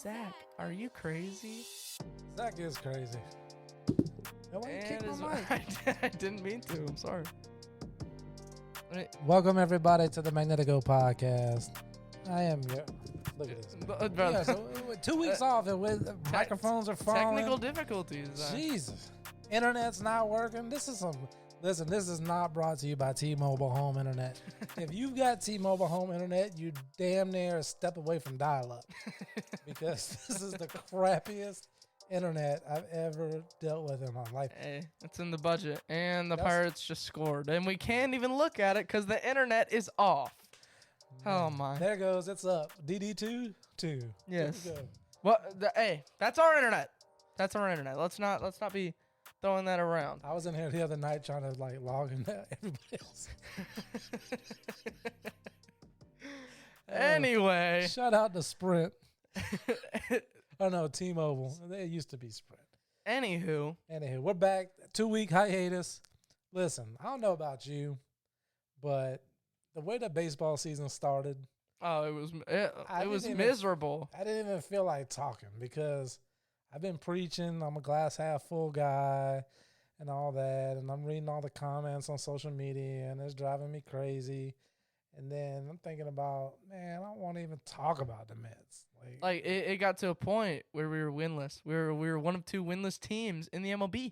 Zach, are you crazy? Zach is crazy. Now, why you kick my mic? I didn't mean to. I'm sorry. Welcome everybody to the Magnetico podcast. I am your. Look at this. Yeah, so 2 weeks off and with microphones are falling. Technical difficulties. Jesus, internet's not working. This is not brought to you by T-Mobile Home Internet. If you've got T-Mobile Home Internet, you damn near a step away from dial-up because this is the crappiest internet I've ever dealt with in my life. Hey, it's in the budget, and the Pirates just scored, and we can't even look at it because the internet is off. Oh my! There goes. It's up. DD2. Yes. Well, hey, that's our internet. That's our internet. Let's not be throwing that around. I was in here the other night trying to log in everybody else. Anyway, shout out to Sprint. Oh no, T-Mobile. They used to be Sprint. Anywho, we're back. 2-week hiatus. Listen, I don't know about you, but the way the baseball season started, it was miserable. I didn't even feel like talking because I've been preaching. I'm a glass half full guy and all that, and I'm reading all the comments on social media, and it's driving me crazy. And then I'm thinking about, man, I don't want to even talk about the Mets. Like it got to a point where we were winless. We were one of two winless teams in the MLB.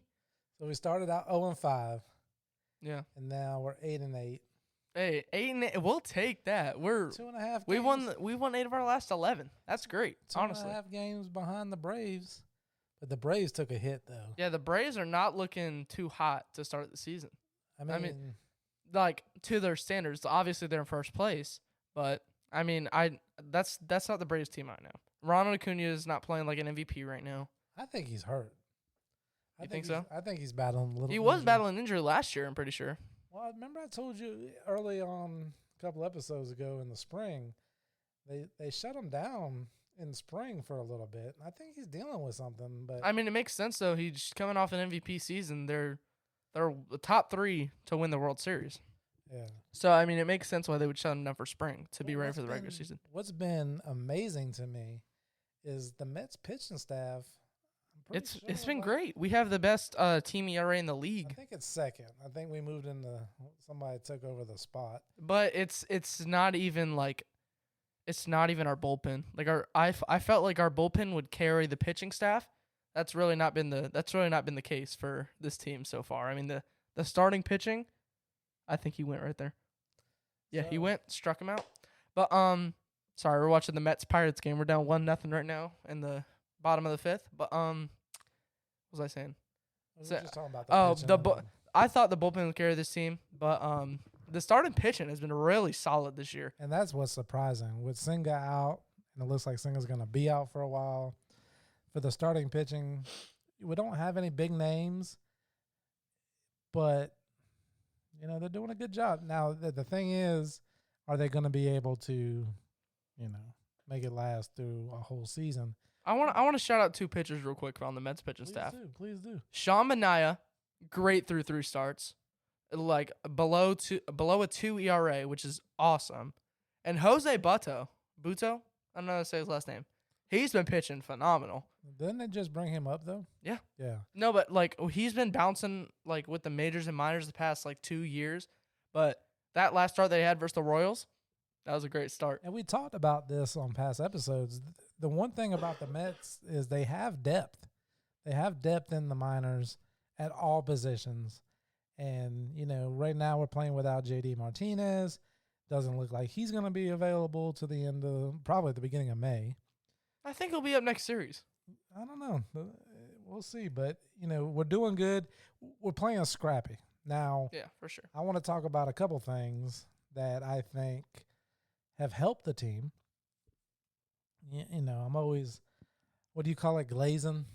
So we started out 0-5. Yeah. And now we're 8-8. Hey, 8-8. We'll take that. We're 2.5 games. We won 8 of our last 11. That's great. Honestly. 2.5 games behind the Braves. But the Braves took a hit though. Yeah, the Braves are not looking too hot to start the season. I mean like to their standards, obviously they're in first place, but I mean, that's not the Braves team right now. Ronald Acuna is not playing like an MVP right now. I think he's hurt. You think so? I think he's battling a little. He was battling injury last year, I'm pretty sure. Well, I remember I told you early on a couple episodes ago in the spring, they shut him down in spring for a little bit. I think he's dealing with something, but I mean, it makes sense though. He's coming off an MVP season. They're the top 3 to win the World Series. Yeah. So, I mean, it makes sense why they would shut him down for spring to be ready for the regular season. What's been amazing to me is the Mets pitching staff. It's been great. We have the best team ERA in the league. I think it's second. I think we moved into somebody took over the spot. But it's not even like it's not even our bullpen. Like I felt like our bullpen would carry the pitching staff. That's really not been the case for this team so far. I mean the starting pitching, I think he went right there. Yeah, he went, struck him out. But sorry, we're watching the Mets Pirates game. We're down 1-0 right now in the bottom of the 5th. But what was I saying? We were just talking about the pitching. I thought the bullpen would carry this team, but the starting pitching has been really solid this year. And that's what's surprising. With Senga out, and it looks like Senga's going to be out for a while. For the starting pitching, we don't have any big names, but they're doing a good job. Now the thing is, are they going to be able to, make it last through a whole season? I want to shout out 2 pitchers real quick on the Mets pitching staff. Please do. Sean Manaea, great through 3 starts, like below a 2 ERA, which is awesome. And Jose Butto, I don't know how to say his last name. He's been pitching phenomenal. Didn't they just bring him up though? Yeah. Yeah. No, but he's been bouncing with the majors and minors the past 2 years. But that last start they had versus the Royals, that was a great start. And we talked about this on past episodes. The one thing about the Mets is they have depth. They have depth in the minors at all positions. And, right now we're playing without J.D. Martinez. Doesn't look like he's going to be available to the end of probably the beginning of May. I think he'll be up next series. I don't know. We'll see. But, we're doing good. We're playing scrappy. Now, yeah, for sure. I want to talk about a couple things that I think have helped the team. I'm always, what do you call it, glazing?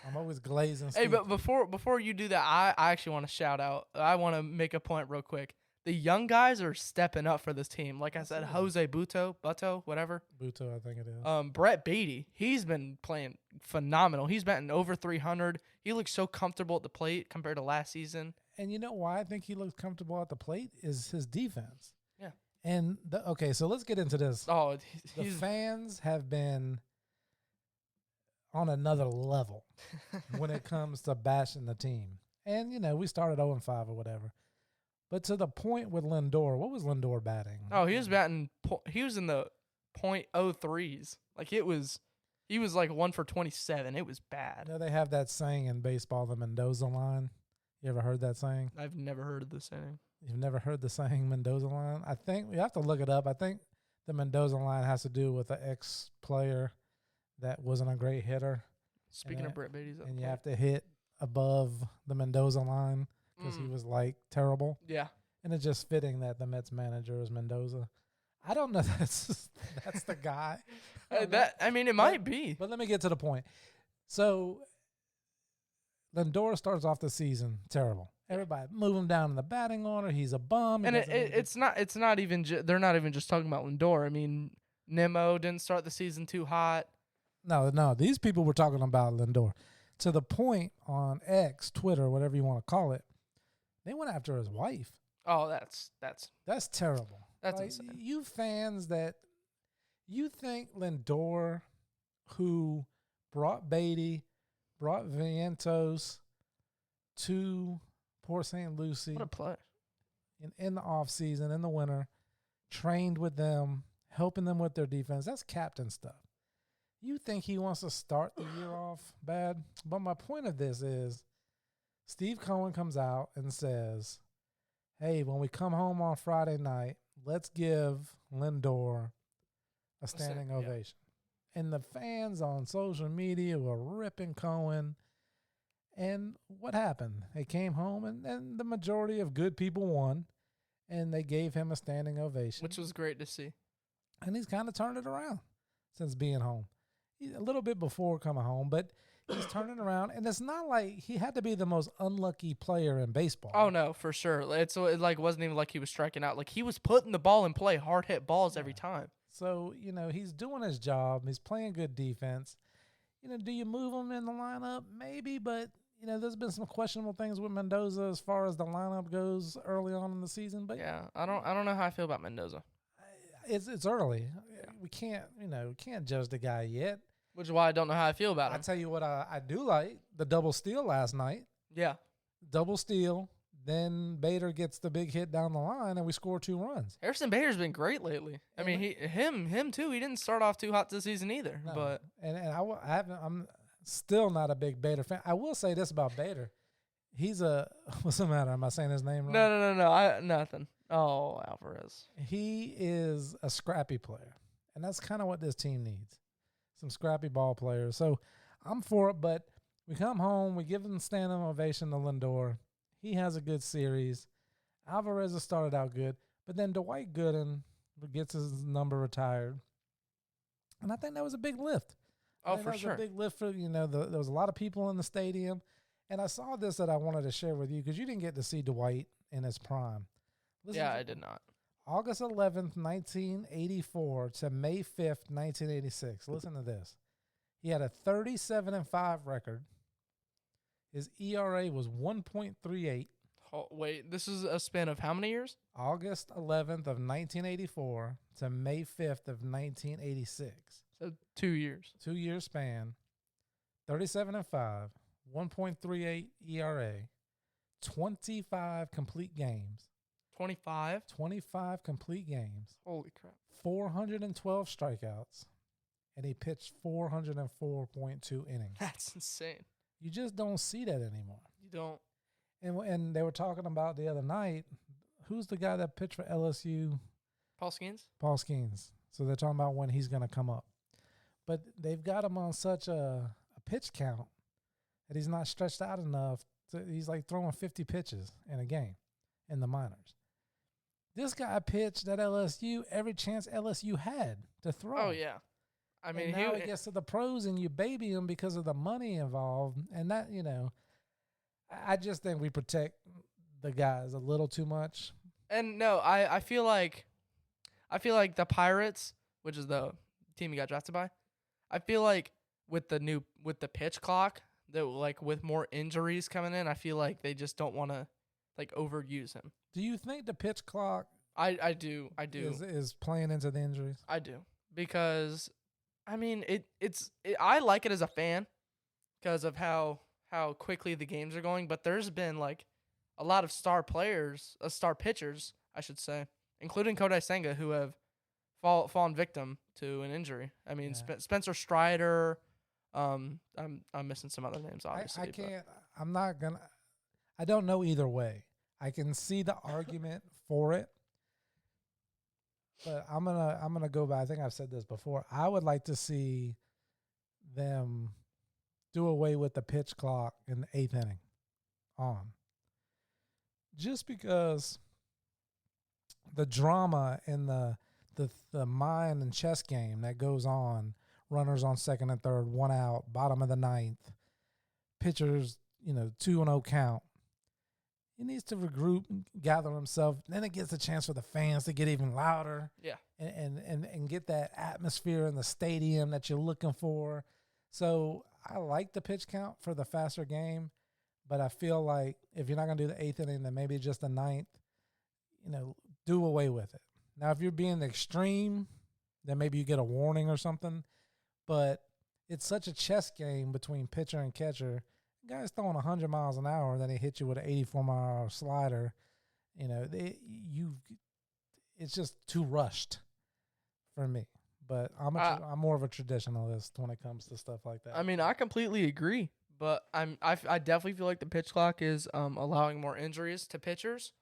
I'm always glazing. Hey, but before you do that, I actually want to shout out. I want to make a point real quick. The young guys are stepping up for this team. Like I said, Jose Butto, whatever. Butto, I think it is. Brett Beatty, he's been playing phenomenal. He's batting over 300. He looks so comfortable at the plate compared to last season. And you know why I think he looks comfortable at the plate is his defense. Yeah. And, okay, so let's get into this. Oh, the fans have been on another level when it comes to bashing the team. And, we started 0-5 or whatever. But to the point with Lindor, what was Lindor batting? Oh, he was batting. He was in the .03s. Like he was like 1 for 27. It was bad. They have that saying in baseball, the Mendoza line. You ever heard that saying? I've never heard of the saying. You've never heard the saying Mendoza line? I think we have to look it up. I think the Mendoza line has to do with an ex-player that wasn't a great hitter. Speaking of Brett Beatty's, and you have to hit above the Mendoza line because he was like terrible. Yeah, and it's just fitting that the Mets manager is Mendoza. I don't know if that's the guy. It might be. But let me get to the point. So Lindor starts off the season terrible. Everybody move him down in the batting order. He's a bum. And it's not even they're not even just talking about Lindor. I mean, Nimmo didn't start the season too hot. No. These people were talking about Lindor to the point on X, Twitter, whatever you want to call it. They went after his wife. Oh, that's terrible. That's insane. You fans that you think Lindor, who brought Beatty, brought Vientos to Port St. Lucie. What a play. In the offseason, in the winter, trained with them, helping them with their defense. That's captain stuff. You think he wants to start the year off bad? But my point of this is Steve Cohen comes out and says, hey, when we come home on Friday night, let's give Lindor a standing ovation. And the fans on social media were ripping Cohen. And what happened? They came home, and then the majority of good people won, and they gave him a standing ovation. Which was great to see. And he's kind of turned it around since being home. He's a little bit before coming home, but he's turning around. And it's not like he had to be the most unlucky player in baseball. Oh, no, for sure. It wasn't even like he was striking out. Like, he was putting the ball in play, hard-hit balls every time. So, he's doing his job. He's playing good defense. Do you move him in the lineup? Maybe, but, there's been some questionable things with Mendoza as far as the lineup goes early on in the season. But yeah, I don't know how I feel about Mendoza. It's early. Yeah. We can't judge the guy yet. Which is why I don't know how I feel about him. I tell you what I do like, the double steal last night. Yeah. Double steal. Then Bader gets the big hit down the line, and we score 2 runs. Harrison Bader's been great lately. I mean, him too. He didn't start off too hot this season either. No. But I'm still not a big Bader fan. I will say this about Bader: he's what's the matter? Am I saying his name wrong? No. Nothing. Oh, Alvarez. He is a scrappy player, and that's kind of what this team needs. Some scrappy ball players. So I'm for it, but we come home, we give him standing ovation to Lindor. He has a good series. Alvarez has started out good, but then Dwight Gooden gets his number retired. And I think that was a big lift. Oh, for sure. That was a big lift for, there was a lot of people in the stadium. And I saw this that I wanted to share with you because you didn't get to see Dwight in his prime. I did not. August 11th, 1984 to May 5th, 1986. Listen to this. He had a 37-5 record. His ERA was 1.38. Oh, wait, this is a span of how many years? August 11th of 1984 to May 5th of 1986. So 2 years. 2 year span. 37-5, 1.38 ERA, 25 complete games. 25? 25 complete games. Holy crap. 412 strikeouts, and he pitched 404.2 innings. That's insane. You just don't see that anymore. You don't. And they were talking about the other night, who's the guy that pitched for LSU? Paul Skeens? Paul Skeens. So they're talking about when he's going to come up. But they've got him on such a pitch count that he's not stretched out enough. He's like throwing 50 pitches in a game in the minors. This guy pitched at LSU every chance LSU had to throw. Oh, yeah. I mean, and now he gets to the pros and you baby him because of the money involved. And that, I just think we protect the guys a little too much. And no, I feel like the Pirates, which is the team he got drafted by, I feel like with the pitch clock, that like with more injuries coming in, I feel like they just don't want to like overuse him. Do you think the pitch clock I do is playing into the injuries? I do. Because I mean, I like it as a fan because of how quickly the games are going. But there's been like a lot of star players, star pitchers, I should say, including Kodai Senga, who have fallen victim to an injury. I mean, Yeah. Spencer Strider. I'm missing some other names, obviously. I can't. I'm not gonna. I don't know either way. I can see the argument for it, but I'm gonna go by. I think I've said this before. I would like to see them do away with the pitch clock in the 8th inning on, just because the drama and the mind and chess game that goes on. Runners on second and third, 1 out, bottom of the 9th. Pitchers, 2-0 count. He needs to regroup, gather himself. Then it gives a chance for the fans to get even louder. Yeah. And get that atmosphere in the stadium that you're looking for. So I like the pitch count for the faster game, but I feel like if you're not going to do the 8th inning, then maybe just the 9th, do away with it. Now, if you're being extreme, then maybe you get a warning or something. But it's such a chess game between pitcher and catcher. The guy's throwing 100 miles an hour, and then he hits you with an 84-mile-an-hour slider. It's just too rushed for me. But I'm more of a traditionalist when it comes to stuff like that. I mean, I completely agree, but I definitely feel like the pitch clock is allowing more injuries to pitchers,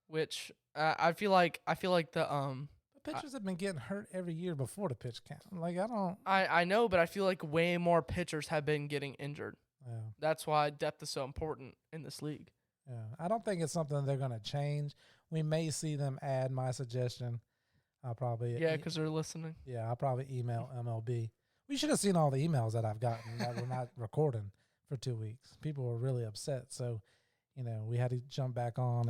which I feel like the pitchers have been getting hurt every year before the pitch count. Like I know, but I feel like way more pitchers have been getting injured. Yeah. That's why depth is so important in this league. Yeah, I don't think it's something they're going to change. We may see them add my suggestion. I'll probably because they're listening. Yeah, I'll probably email MLB. We should have seen all the emails that I've gotten that we're not recording for 2 weeks. People were really upset, so we had to jump back on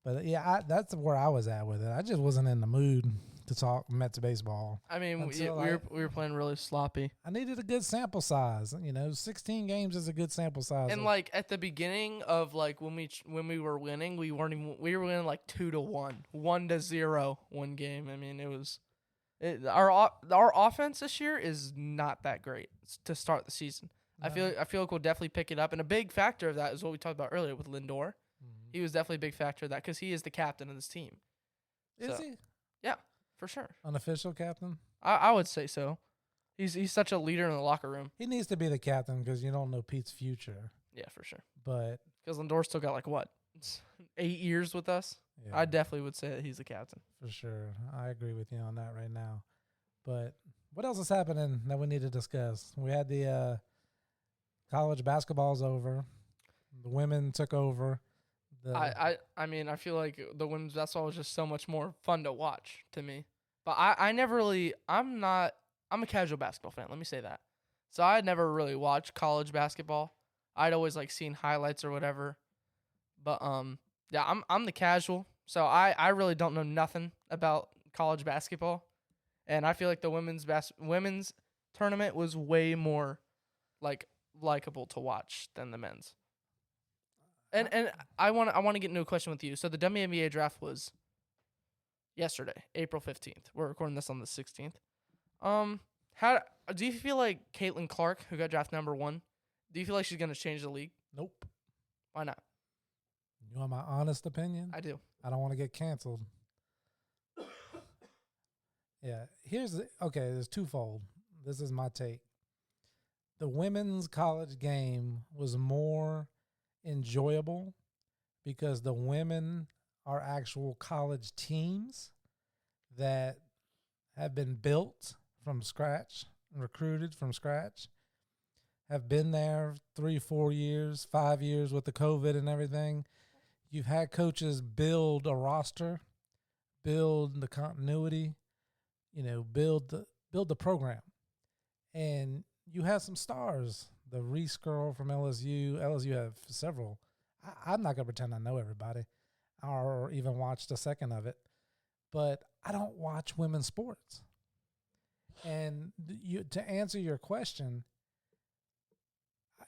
But yeah, that's where I was at with it. I just wasn't in the mood to talk Mets baseball. I mean, we were playing really sloppy. I needed a good sample size. 16 games is a good sample size. And like at the beginning of like when we were winning, we were winning like 2-1, 1-0 one game. I mean, our offense this year is not that great to start the season. No. I feel like we'll definitely pick it up, and a big factor of that is what we talked about earlier with Lindor. He was definitely a big factor of that because he is the captain of this team. Is he? Yeah, for sure. Unofficial captain? I would say so. He's such a leader in the locker room. He needs to be the captain because you don't know Pete's future. Yeah, for sure. But because Lindor still got 8 years with us. Yeah. I definitely would say that he's the captain. For sure. I agree with you on that right now. But what else is happening that we need to discuss? We had the college basketball's over. The women took over. I mean, I feel like the women's basketball was just so much more fun to watch to me. But I never really, I'm a casual basketball fan. Let me say that. So I had never really watched college basketball. I'd always seen highlights or whatever. But yeah, I'm the casual. So I really don't know nothing about college basketball. And I feel like the women's tournament was way more likable to watch than the men's. And I want to get into a question with you. So the WNBA draft was yesterday, April 15th. We're recording this on the 16th. How do you feel like Caitlin Clark, who got drafted number 1, do you feel like she's going to change the league? Nope. Why not? You want my honest opinion? I do. I don't want to get canceled. Yeah. There's twofold. This is my take. The women's college game was more enjoyable because the women are actual college teams that have been built from scratch, recruited from scratch, have been there 3-4 years, 5 years with the COVID and everything. You've had coaches build a roster, build the continuity, build the program. And you have some stars. The Reese girl from LSU. LSU have several. I'm not going to pretend I know everybody or even watched a second of it. But I don't watch women's sports. And to answer your question,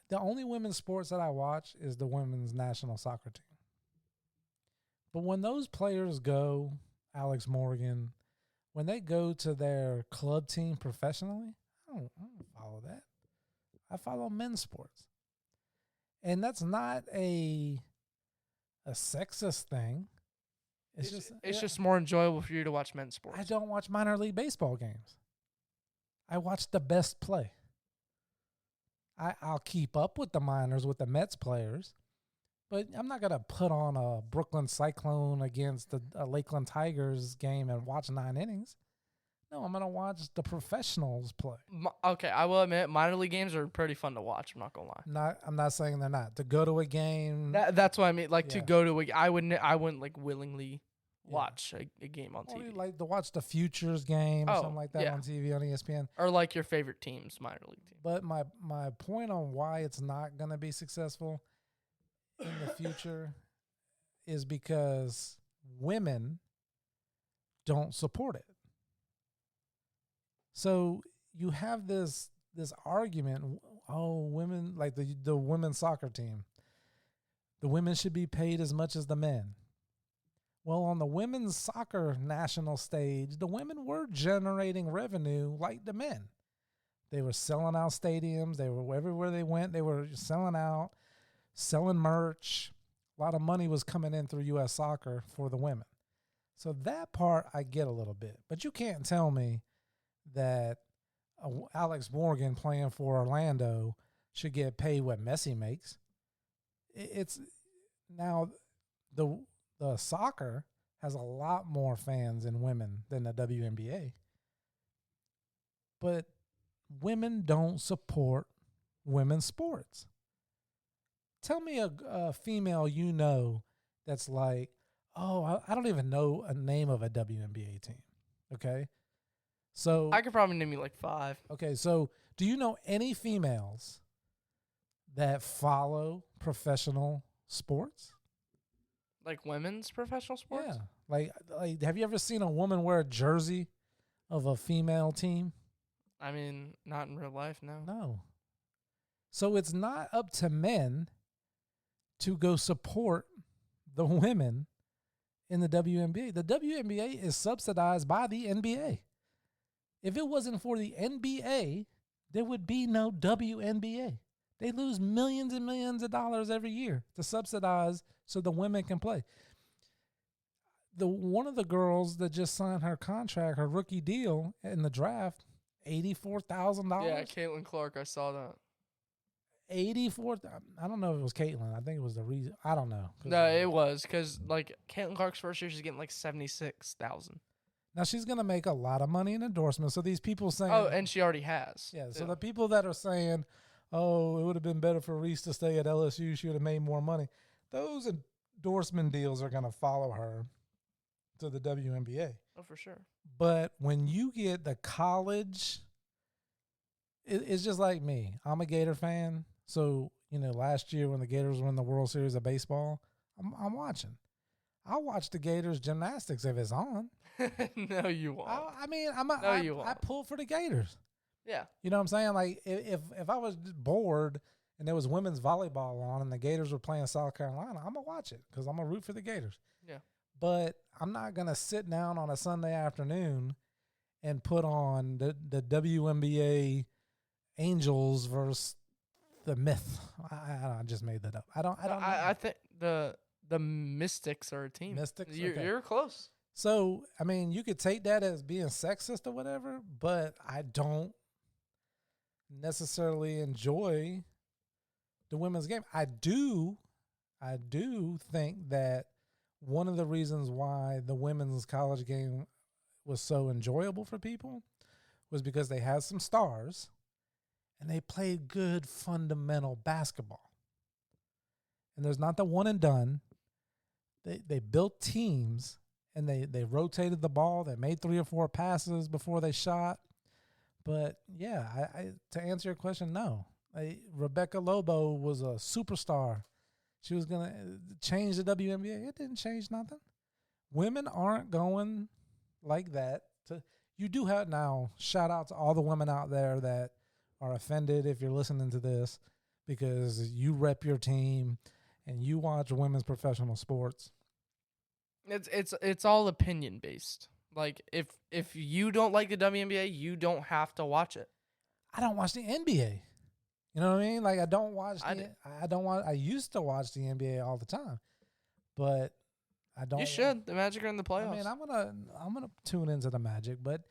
the only women's sports that I watch is the women's national soccer team. But when those players go, Alex Morgan, when they go to their club team professionally, I don't follow that. I follow men's sports. And that's not a sexist thing. It's just more enjoyable for you to watch men's sports. I don't watch minor league baseball games. I watch the best play. I'll keep up with the minors, with the Mets players, but I'm not going to put on a Brooklyn Cyclone against a Lakeland Tigers game and watch 9 innings. No, I'm going to watch the professionals play. Okay, I will admit minor league games are pretty fun to watch. I'm not going to lie. I'm not saying they're not. To go to a game. That's what I mean. Like, to go to I wouldn't like willingly watch a game on TV. Like to watch the Futures game or something like that on TV on ESPN. Or like your favorite teams, minor league team. But my point on why it's not going to be successful in the future is because women don't support it. So you have this argument, women, like the women's soccer team, the women should be paid as much as the men. Well, on the women's soccer national stage, the women were generating revenue like the men. They were selling out stadiums. They were everywhere they went. They were selling out, selling merch. A lot of money was coming in through U.S. soccer for the women. So that part I get a little bit. But you can't tell me that Alex Morgan playing for Orlando should get paid what Messi makes. It's now the soccer has a lot more fans and women than the WNBA. But women don't support women's sports. Tell me a female you know that's like, I don't even know a name of a WNBA team. Okay? So I could probably name you like 5. Okay, so do you know any females that follow professional sports? Like women's professional sports? Yeah. Like have you ever seen a woman wear a jersey of a female team? I mean, not in real life, no. No. So it's not up to men to go support the women in the WNBA. The WNBA is subsidized by the NBA. If it wasn't for the NBA, there would be no WNBA. They lose millions and millions of dollars every year to subsidize so the women can play. One of the girls that just signed her contract, her rookie deal in the draft, $84,000. Yeah, Caitlin Clark, I saw that. 84. I don't know if it was Caitlin. I think it was the reason. I don't know. No, it was because like Caitlin Clark's first year, she's getting like 76,000. Now she's gonna make a lot of money in endorsements. So these people saying, and she already has. Yeah. So the people that are saying, it would have been better for Reese to stay at LSU. She would have made more money. Those endorsement deals are gonna follow her to the WNBA. Oh, for sure. But when you get the college, it's just like me. I'm a Gator fan. So, last year when the Gators won the World Series of baseball, I'm watching. I'll watch the Gators gymnastics if it's on. No, you won't. You won't. I pull for the Gators. Yeah. You know what I'm saying? Like, if I was bored and there was women's volleyball on and the Gators were playing South Carolina, I'm going to watch it because I'm going to root for the Gators. Yeah. But I'm not going to sit down on a Sunday afternoon and put on the WNBA Angels versus the Myth. I just made that up. I don't know. I think the Mystics are a team. Mystics? Okay. You're close. So, you could take that as being sexist or whatever, but I don't necessarily enjoy the women's game. I do think that one of the reasons why the women's college game was so enjoyable for people was because they had some stars and they played good fundamental basketball. And there's not the one and done. They built teams and they rotated the ball. They made 3 or 4 passes before they shot. But yeah, I to answer your question, no. Rebecca Lobo was a superstar. She was going to change the WNBA. It didn't change nothing. Women aren't going like that. You do have now, shout out to all the women out there that are offended if you're listening to this because you rep your team and you watch women's professional sports. It's all opinion based. Like if you don't like the WNBA, you don't have to watch it. I don't watch the NBA. You know what I mean? Like I don't watch I do. I used to watch the NBA all the time, but I don't. You should. The Magic are in the I playoffs. mean, I'm gonna tune into the Magic, but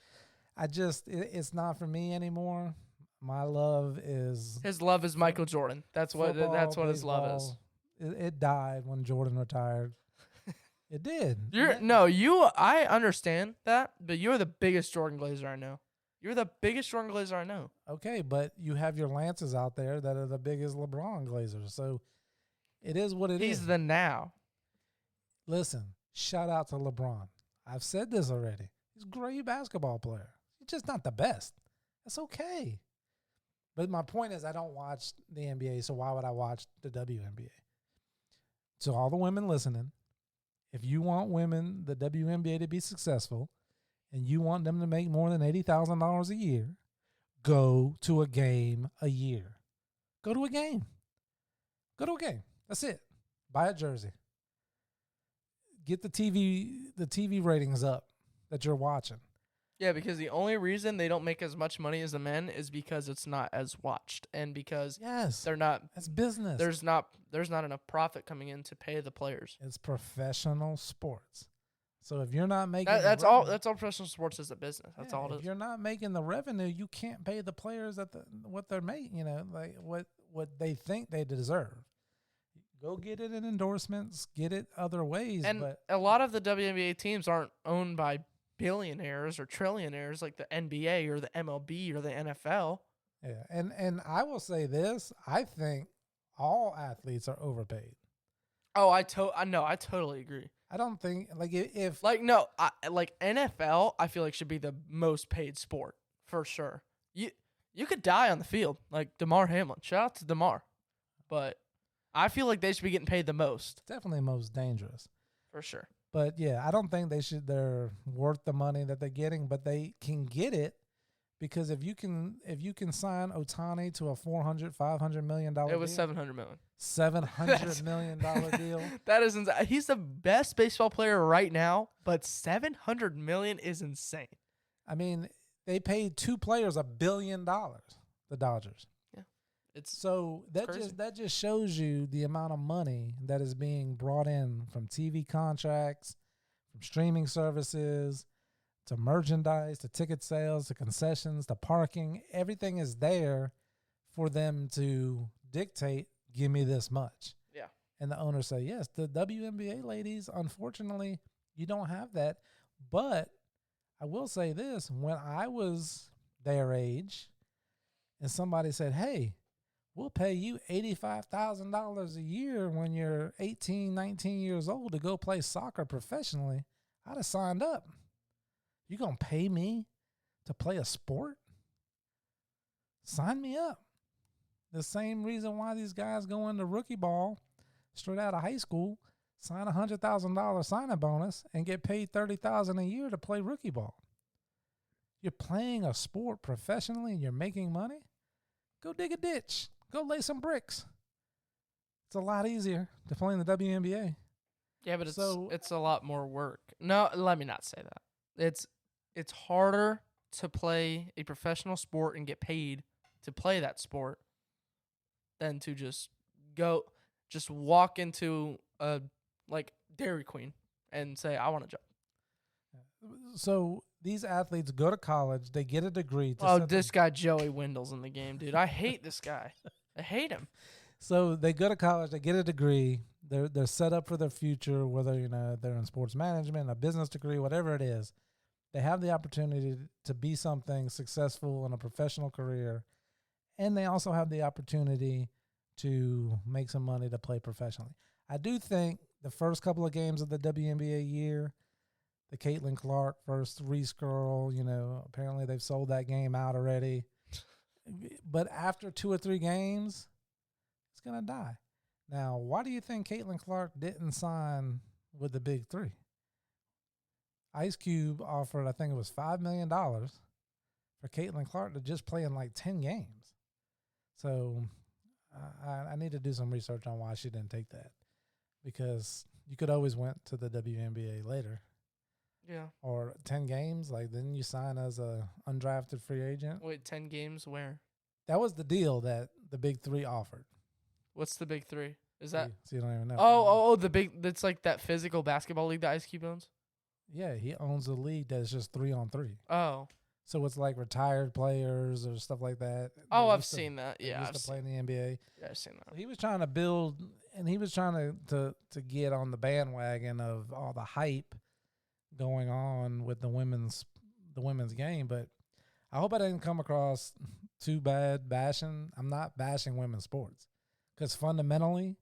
it's not for me anymore. My love is His love is Michael Jordan. That's what football, his love is. baseball. It died when Jordan retired. It did. I understand that, but you're the biggest Jordan Glazer I know. You're the biggest Jordan Glazer I know. Okay, but you have your Lances out there that are the biggest LeBron Glazers. So it is what it is. He's the now. Listen, shout out to LeBron. I've said this already. He's a great basketball player. He's just not the best. That's okay. But my point is I don't watch the NBA, so why would I watch the WNBA? So all the women listening, if you want the WNBA to be successful, and you want them to make more than $80,000 a year, go to a game a year. Go to a game. Go to a game. That's it. Buy a jersey. Get the TV ratings up that you're watching. Yeah, because the only reason they don't make as much money as the men is because it's not as watched, and because they're not. That's business. There's not enough profit coming in to pay the players. It's professional sports. So if you're not making that's all professional sports is a business. That's all it is. If you're not making the revenue, you can't pay the players what they're making. You know, like what they think they deserve. Go get it in endorsements. Get it other ways. And but a lot of the WNBA teams aren't owned by billionaires or trillionaires like the NBA or the MLB or the NFL. Yeah, and I will say this: I think all athletes are overpaid. Oh, I totally agree. I don't think if NFL, I feel like should be the most paid sport for sure. You could die on the field, like DeMar Hamlin. Shout out to DeMar, but I feel like they should be getting paid the most. Definitely most dangerous for sure. But yeah, I don't think they're worth the money that they're getting, but they can get it because if you can sign Ohtani to a $400-500 million deal. It was $700 million. $700 million deal. That is insane. He's the best baseball player right now, but $700 million is insane. I mean, they paid two players $1 billion, the Dodgers. Yeah. That just shows you the amount of money that is being brought in from TV contracts, from streaming services, to merchandise, to ticket sales, to concessions, to parking. Everything is there for them to dictate, give me this much. Yeah. And the owners say, yes, the WNBA ladies, unfortunately, you don't have that. But I will say this, when I was their age and somebody said, hey, we'll pay you $85,000 a year when you're 18, 19 years old to go play soccer professionally, I'd have signed up. You going to pay me to play a sport? Sign me up. The same reason why these guys go into rookie ball straight out of high school, sign a $100,000 signing bonus, and get paid $30,000 a year to play rookie ball. You're playing a sport professionally and you're making money? Go dig a ditch. Go lay some bricks. It's a lot easier to play in the WNBA. Yeah, but it's a lot more work. No, let me not say that. It's harder to play a professional sport and get paid to play that sport than to just walk into a Dairy Queen and say, I want a job. So these athletes go to college, they get a degree. This guy Joey Wendell's in the game, dude. I hate this guy. I hate him. So they go to college, they get a degree. They're set up for their future, whether they're in sports management, a business degree, whatever it is. They have the opportunity to be something successful in a professional career, and they also have the opportunity to make some money to play professionally. I do think the first couple of games of the WNBA year, the Caitlin Clark first Reese girl, apparently they've sold that game out already. But after 2 or 3 games, it's going to die. Now, why do you think Caitlin Clark didn't sign with the Big Three? Ice Cube offered, I think it was $5 million for Caitlin Clark to just play in 10 games. So I need to do some research on why she didn't take that, because you could always went to the WNBA later. Yeah. or 10 games. Like, didn't you sign as a undrafted free agent? Wait, 10 games where? That was the deal that the Big Three offered. What's the big three? Is So that? you don't even know. The big. That's like that physical basketball league that Ice Cube owns. Yeah, he owns a league that's just 3-on-3. Oh. So it's like retired players or stuff like that. Oh, They I've used to- seen that. they Yeah, used I've to play seen. in the NBA. Yeah, I've seen So that. he was trying to build, and he was trying to get on the bandwagon of all the hype going on with the women's game. But I hope I didn't come across too bad bashing. I'm not bashing women's sports, because fundamentally,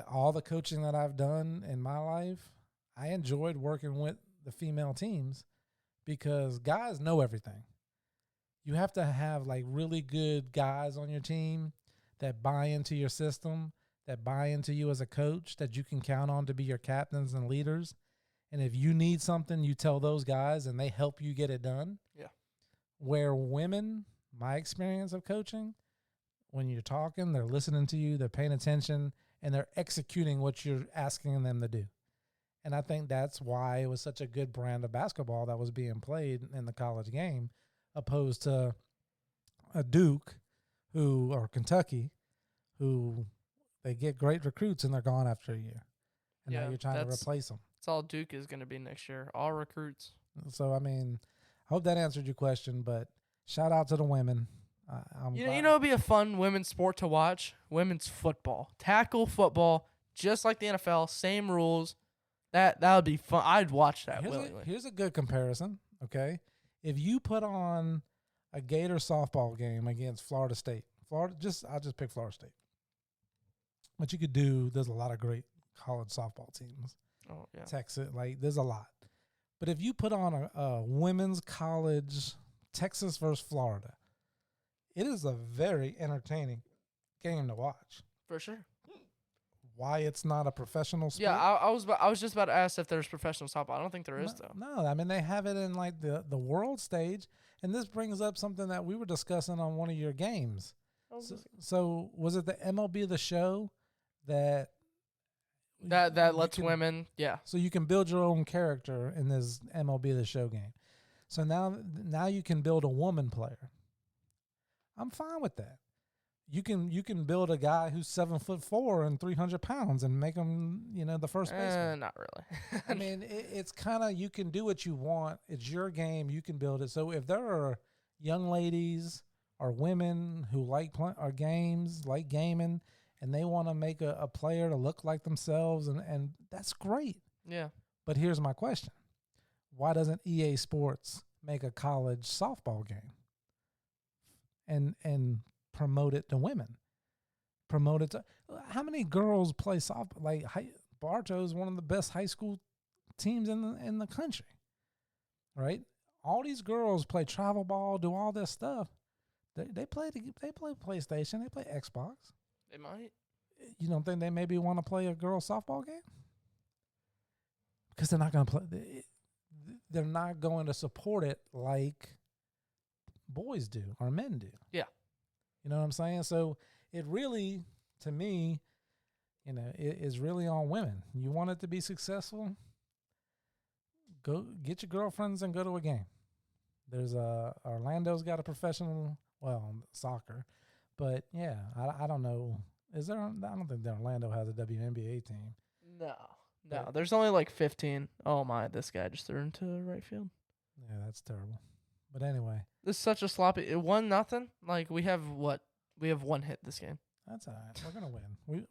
all the coaching that I've done in my life, I enjoyed working with the female teams because guys know everything. You have to have like really good guys on your team that buy into your system, that buy into you as a coach, that you can count on to be your captains and leaders. And if you need something, you tell those guys and they help you get it done. Yeah. Where women, my experience of coaching, when you're talking, they're listening to you, they're paying attention, and they're executing what you're asking them to do. And I think that's why it was such a good brand of basketball that was being played in the college game, opposed to a Duke or Kentucky, who they get great recruits and they're gone after a year. And now you're trying to replace them. That's all Duke is going to be next year. All recruits. So, I mean, I hope that answered your question, but shout out to the women. It'd be a fun women's sport to watch. Women's football. Tackle football, just like the NFL, same rules. That would be fun. I'd watch that willingly. Here's a good comparison, okay? If you put on a Gator softball game against Florida State, I'll just pick Florida State. What you could do, there's a lot of great college softball teams. Oh, yeah. Texas, there's a lot. But if you put on a women's college, Texas versus Florida, it is a very entertaining game to watch. For sure. Why it's not a professional sport? Yeah, I was just about to ask if there's professional softball. I don't think there is, though. No, I mean, they have it in like the world stage, and this brings up something that we were discussing on one of your games. So was it the MLB The Show that lets women, yeah. So you can build your own character in this MLB The Show game. So now you can build a woman player. I'm fine with that. You can build a guy who's 7'4" and 300 pounds and make him, the first baseman. Not really. I mean, it's kind of, you can do what you want. It's your game. You can build it. So if there are young ladies or women who like our games, like gaming, and they want to make a player to look like themselves, and that's great. Yeah. But here's my question. Why doesn't EA Sports make a college softball game and promote it to women? Promote it to how many girls play softball? Like Bartow is one of the best high school teams in the country, right? All these girls play travel ball, do all this stuff. They play PlayStation, they play Xbox. They might. You don't think they maybe want to play a girls softball game? Because they're not going to play. They're not going to support it like boys do or men do. Yeah. You know what I'm saying? So it really, to me, it is really on women. You want it to be successful? Go get your girlfriends and go to a game. There's Orlando's got a professional, soccer, but yeah, I don't know. I don't think that Orlando has a WNBA team. No. There's only like 15. Oh my, this guy just threw into right field. Yeah, that's terrible. But anyway, this is such a sloppy. It 1-0. Like we have one hit this game. That's all right. We're gonna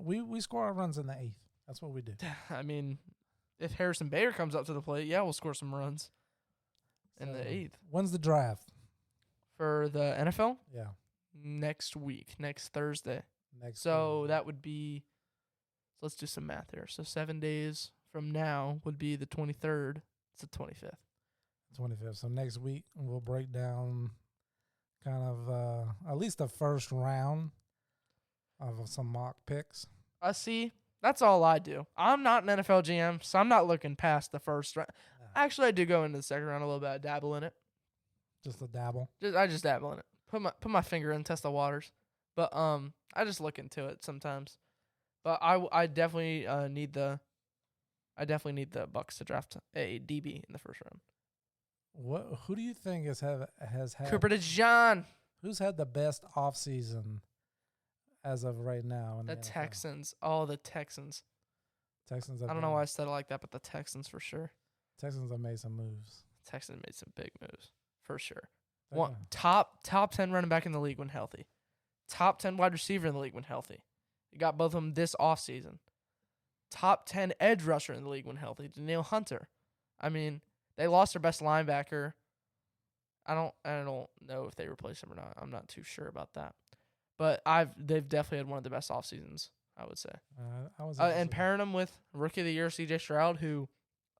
win. We score our runs in the 8th. That's what we do. I mean, if Harrison Bader comes up to the plate, yeah, we'll score some runs in the 8th. When's the draft For the NFL? Yeah. Next week, next Thursday. Thursday. That would be, let's do some math here. So 7 days from now would be the 23rd. It's the 25th. 25th. So next week we'll break down kind of at least the first round of some mock picks. I see. That's all I do. I'm not an NFL GM, so I'm not looking past the first round. Actually, I do go into the second round a little bit. I dabble in it. Just a dabble. I just dabble in it. Put my finger in, test the waters. But I just look into it sometimes. But I definitely need the I definitely need the Bucks to draft a DB in the first round. Who do you think has had Cooper DeJean. who's had the best offseason as of right now in the The NFL? Texans. Oh, the Texans. Texans. I don't know why I said it like that, but the Texans for sure. Texans have made some moves. Texans made some big moves for sure. They're One top 10 running back in the league when healthy. Top 10 wide receiver in the league when healthy. You got both of them this offseason. Top 10 edge rusher in the league when healthy. Daniil Hunter. I mean, they lost their best linebacker. I don't know if they replaced him or not. I'm not too sure about that. But they've definitely had one of the best off seasons, I would say. And pairing them with Rookie of the Year C.J. Stroud, who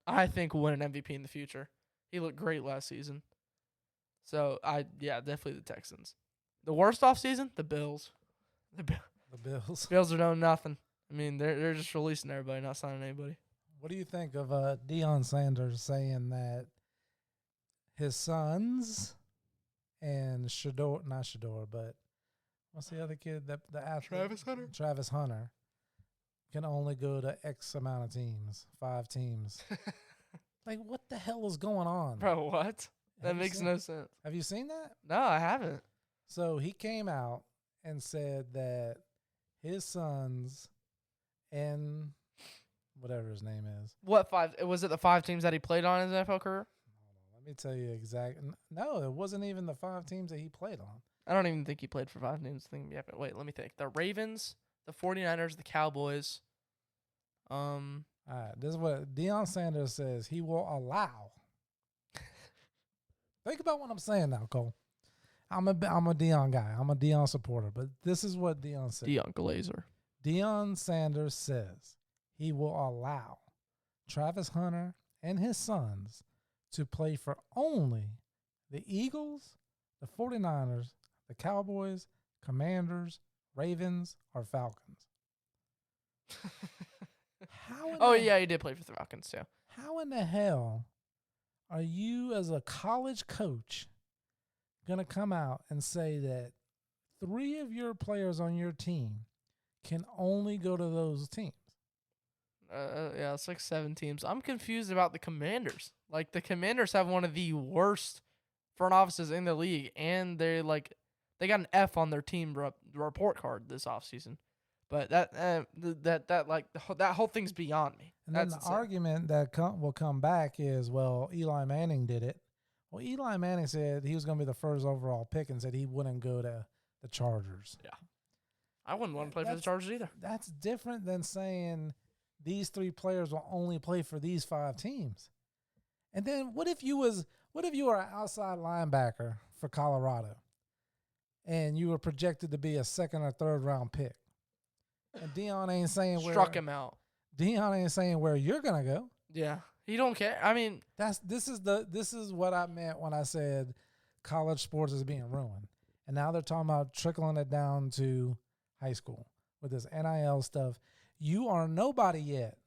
I think will win an MVP in the future. He looked great last season. So definitely the Texans. The worst off season, the Bills. The Bills. Bills are doing nothing. I mean, they're just releasing everybody, not signing anybody. What do you think of Deion Sanders saying that his sons and not Shador, but what's the other kid, the athlete? Travis Hunter can only go to X amount of teams, 5 teams. Like, what the hell is going on? Bro, what? That makes no sense. Have you seen that? No, I haven't. So he came out and said that his sons and whatever his name is. What 5? Was it the 5 teams that he played on in his NFL career? Let me tell you exactly. No, it wasn't even the 5 teams that he played on. I don't even think he played for 5 teams. Wait, let me think. The Ravens, the 49ers, the Cowboys. All right, this is what Deion Sanders says he will allow. Think about what I'm saying now, Cole. I'm a Deion guy. I'm a Deion supporter, but this is what Deion said. Deion Glazer. Deion Sanders says he will allow Travis Hunter and his sons to play for only the Eagles, the 49ers, the Cowboys, Commanders, Ravens, or Falcons. He did play for the Falcons too. How in the hell are you as a college coach going to come out and say that 3 of your players on your team can only go to those teams? It's like 7 teams. I'm confused about the Commanders. Like, the Commanders have one of the worst front offices in the league, and they got an F on their team report card this offseason. But that whole thing's beyond me. And then the argument that will come back is, well, Eli Manning did it. Well, Eli Manning said he was going to be the first overall pick and said he wouldn't go to the Chargers. Yeah. I wouldn't want to play for the Chargers either. That's different than saying these 3 players will only play for these 5 teams. And then what if you were an outside linebacker for Colorado and you were projected to be a 2nd or 3rd round pick? And Deion ain't saying struck him out. Deion ain't saying where you're gonna go. Yeah, he don't care. I mean, this is what I meant when I said college sports is being ruined, and now they're talking about trickling it down to high school with this NIL stuff. You are nobody yet.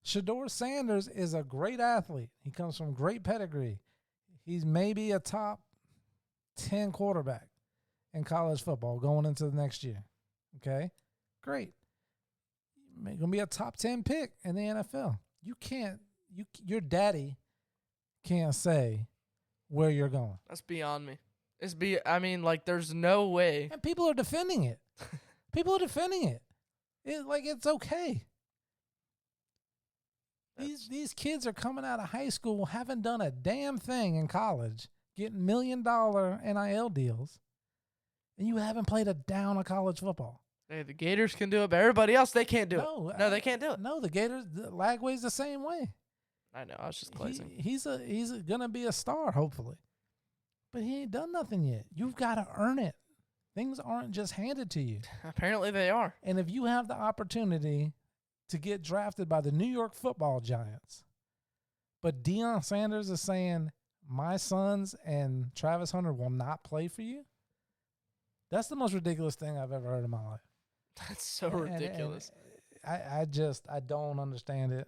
Shador Sanders is a great athlete. He comes from great pedigree. He's maybe a top 10 quarterback in college football going into the next year. Okay, great. You're gonna be a top 10 pick in the NFL. Your daddy can't say where you're going. That's beyond me. There's no way. And people are defending it. It's okay. These kids are coming out of high school, haven't done a damn thing in college, getting $1 million NIL deals, and you haven't played a down of college football. Hey, the Gators can do it, but everybody else, they can't do it. No, they can't do it. No, the Gators, Lagway's the same way. I know. I was just glazing. He's going to be a star, hopefully. But he ain't done nothing yet. You've got to earn it. Things aren't just handed to you. Apparently they are. And if you have the opportunity to get drafted by the New York Football Giants, but Deion Sanders is saying, my sons and Travis Hunter will not play for you, that's the most ridiculous thing I've ever heard in my life. That's so ridiculous. I don't understand it.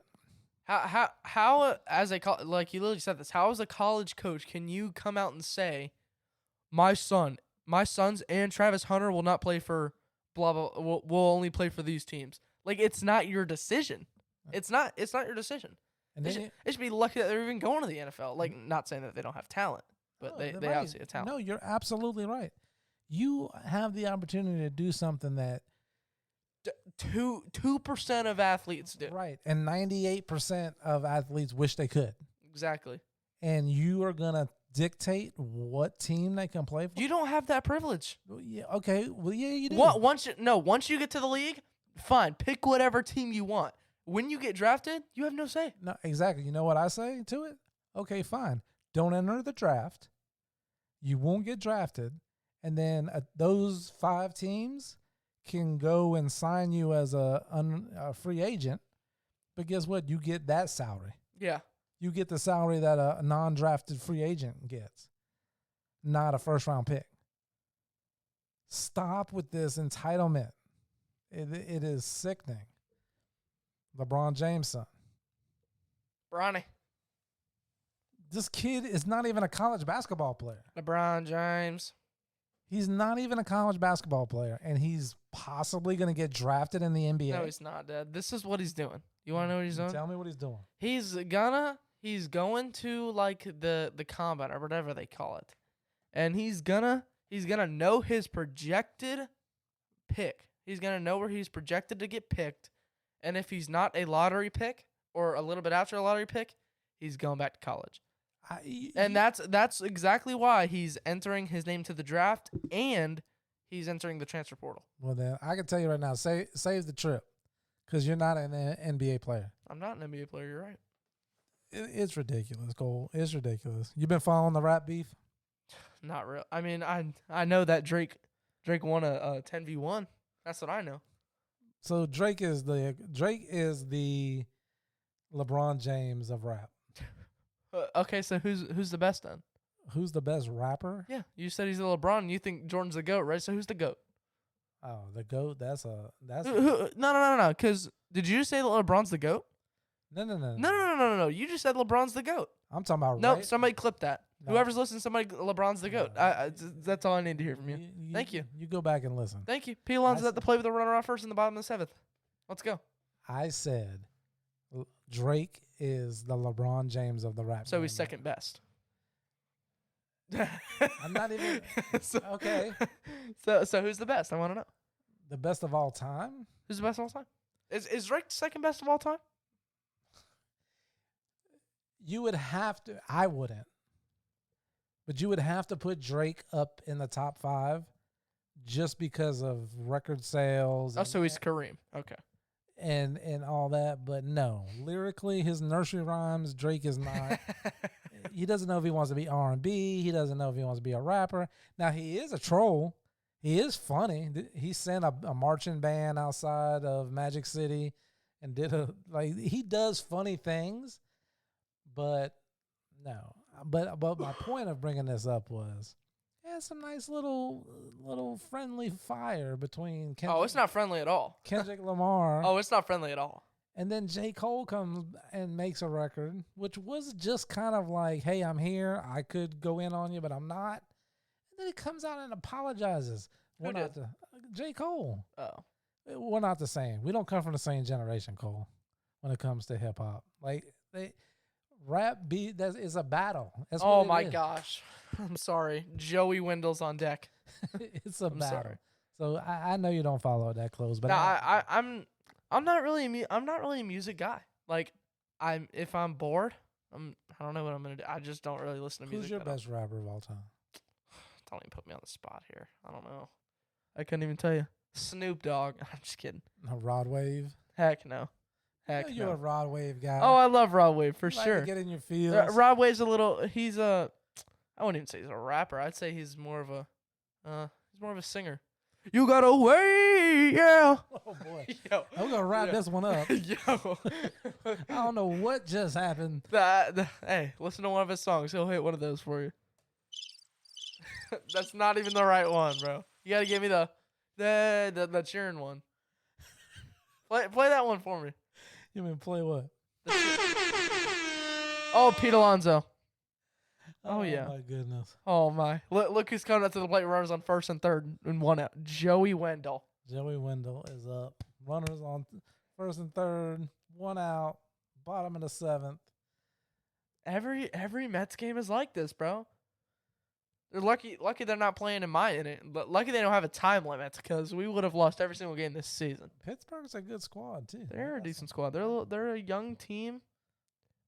How as a like you literally said this, how as a college coach can you come out and say my sons and Travis Hunter will not play for blah blah will only play for these teams? Like, it's not your decision. It's not your decision. And They then should be lucky that they're even going to the NFL. Like, not saying that they don't have talent, but they right. obviously have talent. No, you're absolutely right. You have the opportunity to do something that 2% of athletes do. right, and 98% of athletes wish they could. Exactly. And you are gonna dictate what team they can play for. You don't have that privilege. Well, yeah, okay. Well, yeah, you do. Once you get to the league, fine. Pick whatever team you want. When you get drafted, you have no say. No, exactly. You know what I say to it? Okay, fine. Don't enter the draft. You won't get drafted, and then those 5 teams can go and sign you as a free agent. But guess what? You get that salary. Yeah. You get the salary that a non-drafted free agent gets, not a first-round pick. Stop with this entitlement. It is sickening. LeBron James' son. Bronny. This kid is not even a college basketball player. LeBron James. He's not even a college basketball player, and he's possibly going to get drafted in the NBA. No, he's not, Dad. This is what he's doing. You want to know what he's doing? Tell me what he's doing. He's going to like the combine or whatever they call it. And he's gonna know his projected pick. He's gonna know where he's projected to get picked. And if he's not a lottery pick or a little bit after a lottery pick, he's going back to college. And that's exactly why he's entering his name to the draft and he's entering the transfer portal. Well, then I can tell you right now, save the trip because you're not an NBA player. I'm not an NBA player. You're right. It's ridiculous, Cole. It's ridiculous. You been following the rap beef? Not real. I mean, I know that Drake won a 10v1. That's what I know. So Drake is the LeBron James of rap. Okay, so who's the best then? Who's the best rapper? Yeah, you said he's the LeBron. And you think Jordan's the GOAT, right? So who's the GOAT? Oh, the GOAT. No. Because did you say that LeBron's the GOAT? No. You just said LeBron's the GOAT. I'm talking about No, right? somebody clip that. No. Whoever's listening, LeBron's the GOAT. No. That's all I need to hear from you. Thank you. You go back and listen. Thank you. P. Alonso's at the play with the runner off first in the bottom of the 7th. Let's go. I said Drake is the LeBron James of the rap. So he's second best. I'm not even okay. So who's the best? I want to know. The best of all time? Who's the best of all time? Is Drake second best of all time? You would have to. I wouldn't. But you would have to put Drake up in the top 5 just because of record sales. Oh, so he's Kareem. Okay. And all that. But no. Lyrically, his nursery rhymes, Drake is not. He doesn't know if he wants to be R&B. He doesn't know if he wants to be a rapper. Now, he is a troll. He is funny. He sent a marching band outside of Magic City and he does funny things. But no. But my point of bringing this up was some nice little friendly fire between Kendrick. Oh, it's not friendly at all. Kendrick Lamar. Oh, it's not friendly at all. And then J. Cole comes and makes a record, which was just kind of like, hey, I'm here. I could go in on you, but I'm not. And then he comes out and apologizes. Who did? J. Cole. Oh. We're not the same. We don't come from the same generation, Cole, when it comes to hip hop. Like rap beat is a battle. That's oh what my it is. gosh. I'm sorry. Joey Wendell's on deck. It's a battle. Sorry. So I know you don't follow it that close, but no, I'm not really a music guy. Like if I'm bored, I don't know what I'm gonna do. I just don't really listen to music. Who's your best rapper of all time? Don't even put me on the spot here. I don't know. I couldn't even tell you. Snoop Dogg. I'm just kidding. No, Rod Wave. Heck no. Heck You're no. a Rod Wave guy. Oh, I love Rod Wave for You like sure. to get in your feels. Rod Wave's he's I wouldn't even say he's a rapper. I'd say he's more of a singer. You got away, yeah. Oh boy. Yo. I'm gonna wrap this one up. Yo. I don't know what just happened. Hey, listen to one of his songs. He'll hit one of those for you. That's not even the right one, bro. You gotta give me the cheering one. Play that one for me. You mean play what? Oh, Pete Alonso. Oh yeah. Oh my goodness. Oh my. Look who's coming up to the plate. Runners on first and third and 1 out. Joey Wendell. Joey Wendell is up. Runners on first and third. 1 out, bottom of the 7th. Every Mets game is like this, bro. They're lucky they're not playing in my inning. But lucky they don't have a time limit because we would have lost every single game this season. Pittsburgh's a good squad too. They're a decent squad. They're a young team.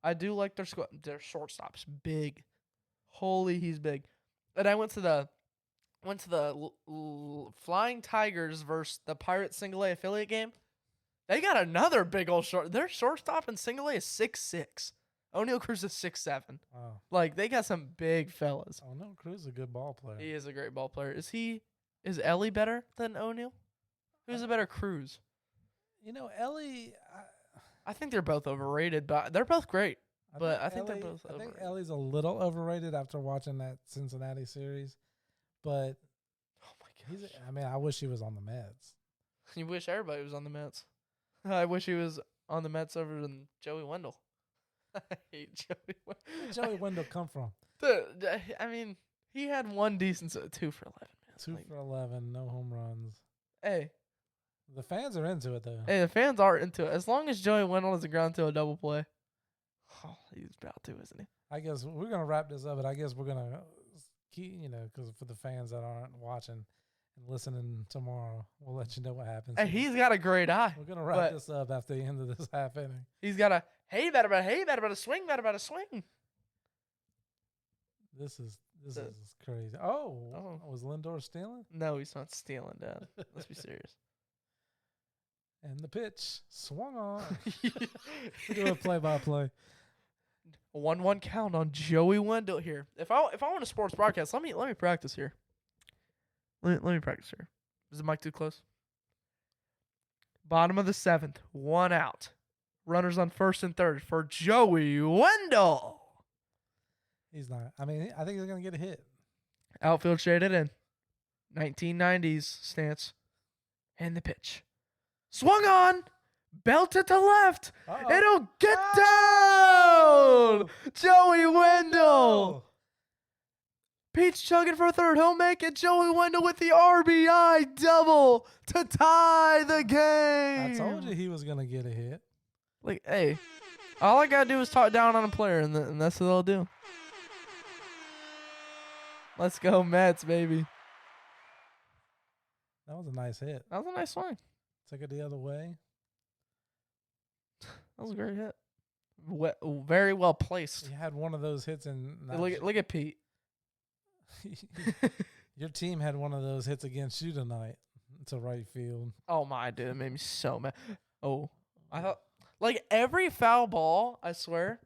I do like their squad. Their shortstop's big. Holy, he's big. And I went to the Flying Tigers versus the Pirates single A affiliate game. They got another big old short. Their shortstop in single A is 6'6". O'Neal Cruz is 6'7". Wow. Like, they got some big fellas. O'Neal Cruz is a good ball player. He is a great ball player. Is Ellie better than O'Neal? Who's a better Cruz? You know, Ellie. I think they're both overrated, but they're both great. I think they're both overrated. I think Ellie's a little overrated after watching that Cincinnati series, but Oh my gosh. I wish he was on the Mets. You wish everybody was on the Mets. I wish he was on the Mets over than Joey Wendell. I hate Joey Wendell. Where did Joey Wendell come from? He had one decent 2 for 11. Man. 2 for 11, no home runs. Hey, The fans are into it, though. Hey, the fans are into it. As long as Joey Wendell doesn't ground to a double play. Oh, he's about to, isn't he? I guess we're going to wrap this up, but I guess we're going to keep, because for the fans that aren't watching and listening tomorrow, we'll let you know what happens. Hey, he's got a great eye. We're going to wrap this up after the end of this half inning. He's got a, hey, better about a swing, about a swing. This is crazy. Oh, was Lindor stealing? No, he's not stealing, Dad. Let's be serious. And the pitch swung on. Do a play-by-play. 1-1 count on Joey Wendell here. If I want a sports broadcast, let me practice here. Let me practice here. Is the mic too close? Bottom of the 7th, 1 out. Runners on first and third for Joey Wendell. He's not. I think he's going to get a hit. Outfield shaded in. 1990s stance. And the pitch. Swung on. Belted to left. Uh-oh. It'll get down. Joey Wendell. Pete's chugging for third. He'll make it. Joey Wendell with the RBI double to tie the game. I told you he was going to get a hit. Like, hey, all I got to do is talk down on a player, and that's what they'll do. Let's go Mets, baby. That was a nice hit. That was a nice swing. Took it the other way. That was a great hit. Very well placed. You had one of those hits in. Look at Pete. Your team had one of those hits against you tonight to right field. Oh my, dude, it made me so mad. Oh, I thought every foul ball, I swear,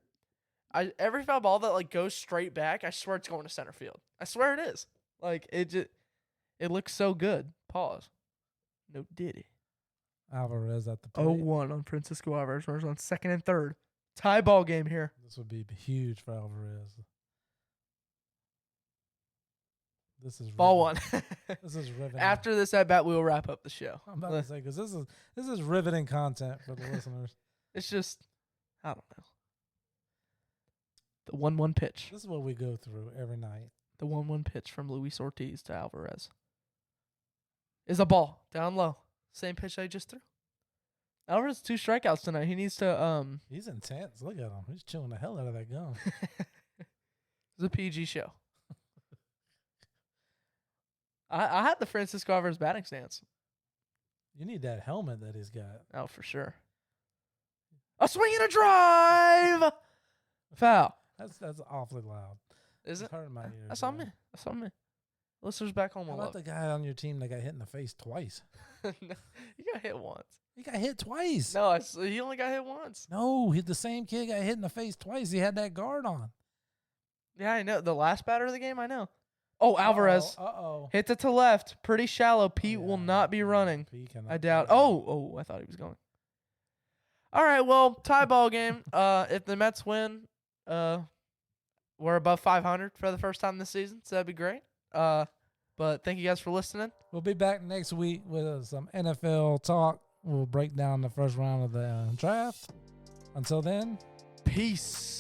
every foul ball that goes straight back, I swear it's going to center field. I swear it is. It looks so good. Pause. No diddy. Alvarez at the plate. 0-1 on Francisco Alvarez. Runners on second and third. Tie ball game here. This would be huge for Alvarez. This is ball one. This is riveting. After this at bat, we will wrap up the show. I'm about to say because this is riveting content for the listeners. It's just, I don't know. The 1-1 pitch. This is what we go through every night. The 1-1 pitch from Luis Ortiz to Alvarez is a ball down low. Same pitch I just threw. Alvarez 2 strikeouts tonight. He needs to He's intense. Look at him. He's chilling the hell out of that gum. It's a PG show. I had the Francisco Alvarez batting stance. You need that helmet that he's got. Oh, for sure. A swing and a drive. Foul. That's awfully loud. Is it? It's hurting my ears. That's on me. That's on me. Listeners back home How will about love the guy on your team that got hit in the face twice? No, he got hit once. He got hit twice. No, he only got hit once. No, the same kid got hit in the face twice. He had that guard on. Yeah, I know. The last batter of the game, I know. Oh, Alvarez. Uh-oh. Hit it to left. Pretty shallow. Pete will not be running. I doubt. Oh, I thought he was going. All right, well, tie ball game. If the Mets win, we're above 500 for the first time this season, so that'd be great. But thank you guys for listening. We'll be back next week with some NFL talk. We'll break down the first round of the draft. Until then, peace.